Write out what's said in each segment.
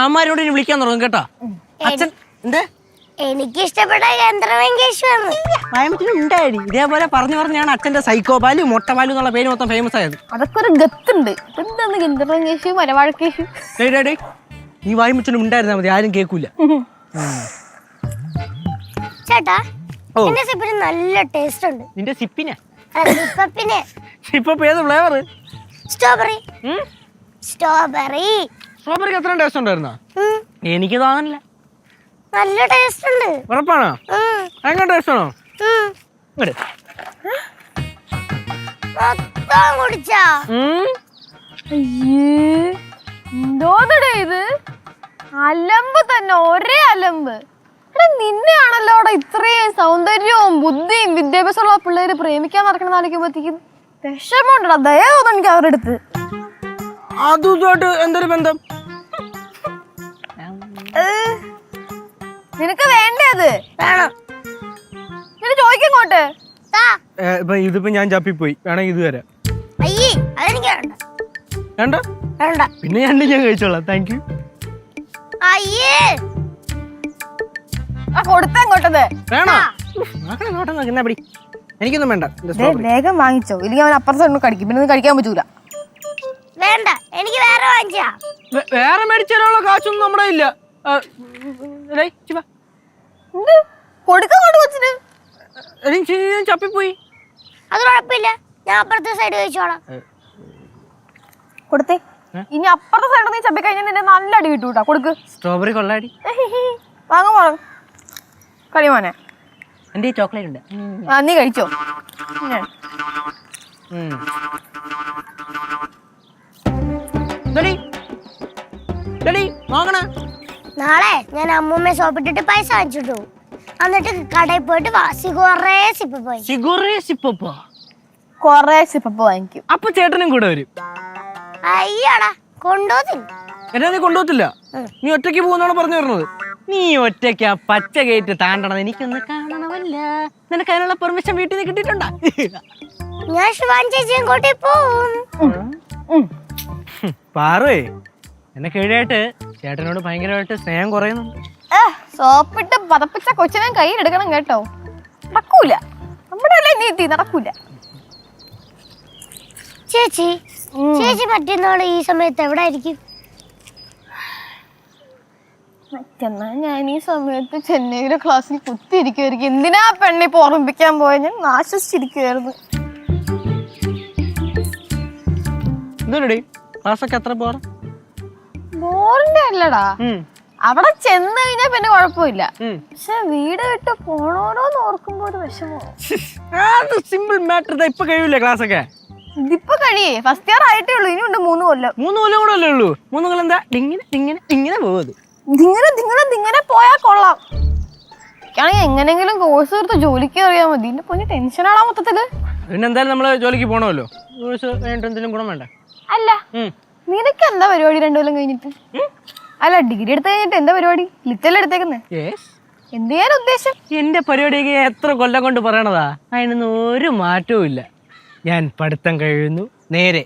അമ്മമാരോട് ഇനി വിളിക്കാൻ തുടങ്ങും കേട്ടോ. അച്ഛൻ എന്താ എനിക്ക് ഇഷ്ടപ്പെട്ട ഉണ്ടായി ഇതേപോലെ പറഞ്ഞാണ് അച്ഛന്റെ സൈക്കോപാല് മൊട്ടപാല് എന്നുള്ള പേര് മൊത്തം ഫേമസ് ആയത്. അതൊക്കെ ഒരു ഗത്തുണ്ട്. എന്താണ് ഗന്ധർവങ്കേശു മലവാഴക്കേശു? ഈ വായ്മച്ചനും ഉണ്ടായിരുന്നാ മതി, ആരും കേൾക്കൂല. ചേട്ടാ എന്റെ സിപ്പിന് നല്ല ടേസ്റ്റ് ഉണ്ട്. നിന്റെ സിപ്പിനെ സിപ്പപ്പ് ഏത് ഫ്ലേവർ? സ്ട്രോബെറി. സ്ട്രോബെറി സ്ട്രോബെറിക്ക് അത്ര ടേസ്റ്റ് ഉണ്ടായിരുന്നോ? എനിക്ക് തോന്നണില്ല. നല്ല ടേസ്റ്റ് ഉണ്ട്. ഉറപ്പാണോ? അങ്ങനെ ടേസ്റ്റ് ആണോ? കുടിച്ചാ എന്തോന്നടേ ഇത്? അലമ്പ് തന്നെ, ഒരേ അലമ്പ്. നിന്നെയാണല്ലോ അവിടെ ഇത്രയും സൗന്ദര്യവും ബുദ്ധിയും വിദ്യാഭ്യാസമുള്ള പിള്ളേര് പ്രേമിക്കാൻ നടക്കണം നാളിക്കുമ്പോഴത്തേക്കും വിഷമമുണ്ടടാ. ദയ തോന്നുന്നു എനിക്ക് അവരുടെ അടുത്ത്. അതുമായിട്ട് എന്തൊരു ബന്ധം? നിനക്ക് വേണ്ടേ അത്? വേണം. നിന്നെ ചോദിക്കങ്ങോട്ട്. ഇതിപ്പോ ഞാൻ ചപ്പിപ്പോയി, വേണമെങ്കിൽ ഇത് തരാം. വേണ്ട പിന്നെ ഞാൻ കഴിച്ചോളാം. Thank you. കൊടുത്തങ്ങോട്ടത് എനിക്കൊന്നും വേണ്ട. വേഗം വാങ്ങിച്ചോ, ഇല്ലെങ്കിൽ അവൻ അപ്പുറത്ത് കടിക്കും, പിന്നെ കഴിക്കാൻ പറ്റൂല. വേണ്ട, എനിക്ക് വേറെ വാങ്ങിച്ചാ. വേറെ മേടിച്ചാലുള്ള കാശൊന്നും നമ്മുടെ ഇല്ല. ചപ്പിപ്പോയി. അത് കുഴപ്പമില്ല, ഞാൻ അപ്പുറത്തെ സൈഡ് കഴിച്ചോളാം. കൊടുത്തേ. ഇനി അപ്പുറത്തെ സൈഡ് നീ ചപ്പി കഴിഞ്ഞാൽ നിന്നെ നല്ല അടി കിട്ടൂട്ടാ. കൊടുക്ക്. സ്ട്രോബെറി കൊള്ളാടി. വാങ്ങ പോണം കളിമോനെ. എന്റെ ചോക്ലേറ്റ് ഉണ്ട്, നീ കഴിച്ചോ. നാളെ ഞാൻ അമ്മൂമ്മ സോപ്പിട്ടിട്ട് പൈസ വാങ്ങിച്ചിട്ടു പോകും. എന്നിട്ട് കടയിൽ പോയിട്ട് കൊറേ സിപ്പപ്പ് വാങ്ങിക്കും. അപ്പൊ ചേട്ടനും കൂടെ വരും. അയ്യാടാ കൊണ്ടുപോകും. എന്നെ നീ കൊണ്ടുപോകത്തില്ല, നീ ഒറ്റയ്ക്ക് പോകുന്നാണ് പറഞ്ഞു വരുന്നത്. നീ ഒറ്റയ്ക്ക് പച്ച ഗേറ്റ് താണ്ടണത് എനിക്കൊന്ന് കാണണമല്ല. നിനക്ക് അതിനുള്ള പെർമിഷൻ വീട്ടിൽ നിന്ന് കിട്ടിയിട്ടുണ്ടോ? ഞാൻ ശിവാൻ ചേച്ചിയും കൂട്ടി പോവും. പാറുവേ, എന്നെ കീഴായിട്ട് ചേട്ടനോട് ഭയങ്കരമായിട്ട് സ്നേഹം കുറയുന്നുണ്ട്. സോപ്പിട്ട് പതപ്പിച്ച കൊച്ചിനെ കയ്യിലെടുക്കണം കേട്ടോ. നടക്കൂല, നമ്മുടെ നീതി നടക്കൂല. ചേച്ചി പറ്റുന്നോള് ഈ സമയത്ത് എവിടെ ആയിരിക്കും? മറ്റന്നാ ഞാൻ ഈ സമയത്ത് ചെന്നൈയിലെ ക്ലാസ്സിൽ കുത്തിയിരിക്കുമായിരിക്കും. എന്തിനാ പെണ്ണിപ്പോ ഓർമ്മിപ്പിക്കാൻ പോയ? ഞാൻ ആശ്വസിച്ചിരിക്കുവായിരുന്നു. ക്ലാസ്സൊക്കെ എത്ര ബോറിന്റെ അല്ലടാ, അവിടെ ചെന്ന് കഴിഞ്ഞാ പിന്നെ കുഴപ്പമില്ല. പക്ഷെ വീട് വിട്ട് പോണോരോന്ന് ഓർക്കുമ്പോ ഒരു വിഷമോ. Simple matter. ഇപ്പൊ കഴിയൂലേ ക്ലാസ്സൊക്കെ? ഇതിപ്പോ കഴിയേ, ഫസ്റ്റ് ഇയർ ആയിട്ടേ ഉള്ളൂ. ഇനിയുണ്ട് 3 കൊല്ലം. 3 കൊല്ലം കൂടെ അല്ലേ ഉള്ളൂ? 3 കൊല്ലം എന്താ ഇങ്ങനെ പോകുന്നത്? ഇങ്ങനെ പോയാ കൊള്ളാം. എനിക്കാണെങ്കിൽ എങ്ങനെങ്കിലും കോഴ്സ് എടുത്ത് ജോലിക്ക് അറിയാൻ മതി. ഇതിന്റെ പൊന്നെ ടെൻഷനാണോ മൊത്തത്തില്? പിന്നെ എന്തായാലും നമ്മള് ജോലിക്ക് പോണല്ലോ. എന്തെങ്കിലും ഗുണം വേണ്ട? അല്ല, നിനക്ക് എന്താ പരിപാടി 2 കൊല്ലം കഴിഞ്ഞിട്ട്? അല്ല, ഡിഗ്രി എടുത്ത് കഴിഞ്ഞിട്ട് എന്താ പരിപാടി? ലിറ്റല്ലേ എടുത്തേക്കുന്നേ? എന്ത് ചെയ്യാൻ ഉദ്ദേശം? എന്റെ പരിപാടിയൊക്കെ എത്ര കൊല്ലം കൊണ്ട് പറയണതാ, അതിനൊന്നും ഒരു മാറ്റവും ഇല്ല. ഞാൻ പഠിത്തം കഴിയുന്നു, നേരെ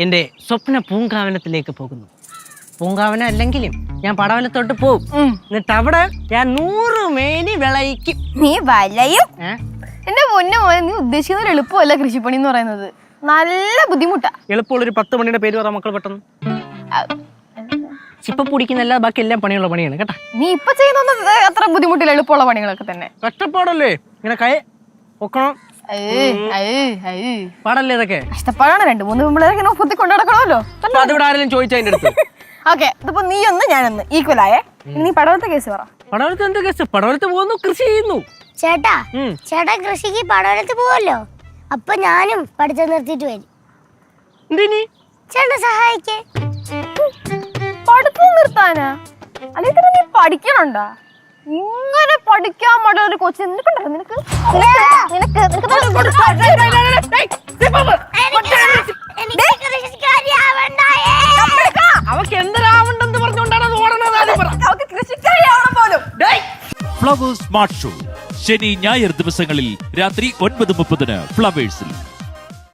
എന്റെ സ്വപ്ന പൂങ്കാവനത്തിലേക്ക് പോകുന്നു. പൂങ്കാവനം അല്ലെങ്കിലും ഞാൻ പടവലത്തോട്ട് പോകും. എന്നിട്ട് അവിടെ ഞാൻ 100 മേനി വിളയിക്കും. നീ വലയും? എന്റെ പൊന്നു മോനെ, നീ ഉദ്ദേശിക്കുന്ന എളുപ്പമല്ല കൃഷിപ്പണി എന്ന് പറയുന്നത്. നല്ല ബുദ്ധിമുട്ടാ. എളുപ്പമുള്ളൊരു 10 മണിയുടെ പേര് പറ മക്കൾ പെട്ടെന്ന്. ചിപ്പ പൊടിക്കുന്നല്ല, ബാക്കി എല്ലാം പണിയുള്ള പണിയാണ് കേട്ടാ. നീ ഇപ്പൊ ചെയ്യുന്ന അത്ര ബുദ്ധിമുട്ടില്ല, എളുപ്പമുള്ള പണികളൊക്കെ തന്നെ. കഷ്ടപ്പാടല്ലേ, ഇങ്ങനെ കൈ ഒക്കണം, പാടല്ലേ ഇതൊക്കെ? കഷ്ടപ്പാടാണ്. 2-3 പെമ്പിളേരെ ഇങ്ങനെ ഒപ്പത്തി കൊണ്ടു നടക്കണമല്ലോ. അതിവിടെ ആരെങ്കിലും ചോദിച്ചാ അതിന്റെ അടുത്ത്? ഓക്കെ, ഇതിപ്പോ നീ ഒന്ന് ഞാനൊന്ന് ഈക്വൽ ആയേ. നീ പടവലത്തെ കേസ് പറ. പടവലത്ത് എന്താ കേസ്? പടവലത്ത് പോകുന്നു, കൃഷി ചെയ്യുന്നു. ചേട്ടാ കൃഷിക്ക് പടവലത്ത് പോവല്ലോ. അപ്പൊ ഞാനും പഠിത്തം നിർത്തിയിട്ട് വരും. എന്തിനി? ചേട്ടനെ സഹായിക്കേ. പഠിത്തം നിർത്താനാ? അല്ലെങ്കിൽ നീ പഠിക്കണുണ്ടാ? ഇങ്ങനെ പഠിക്കാൻ പാടുള്ള ഒരു കൊച്ചു നിനക്കുണ്ടല്ലോ. നിനക്ക് അവക്ക് എന്തൊരാവണ്ടെന്ന് പറഞ്ഞുകൊണ്ടാണ് അവക്ക് കൃഷിക്കാരിയാവണം പോലും. ഫ്ലവേഴ്സ് സ്മാർട്ട് ഷോ ശനി ഞായർ ദിവസങ്ങളിൽ രാത്രി 9:30 ഫ്ലവേഴ്സിൽ.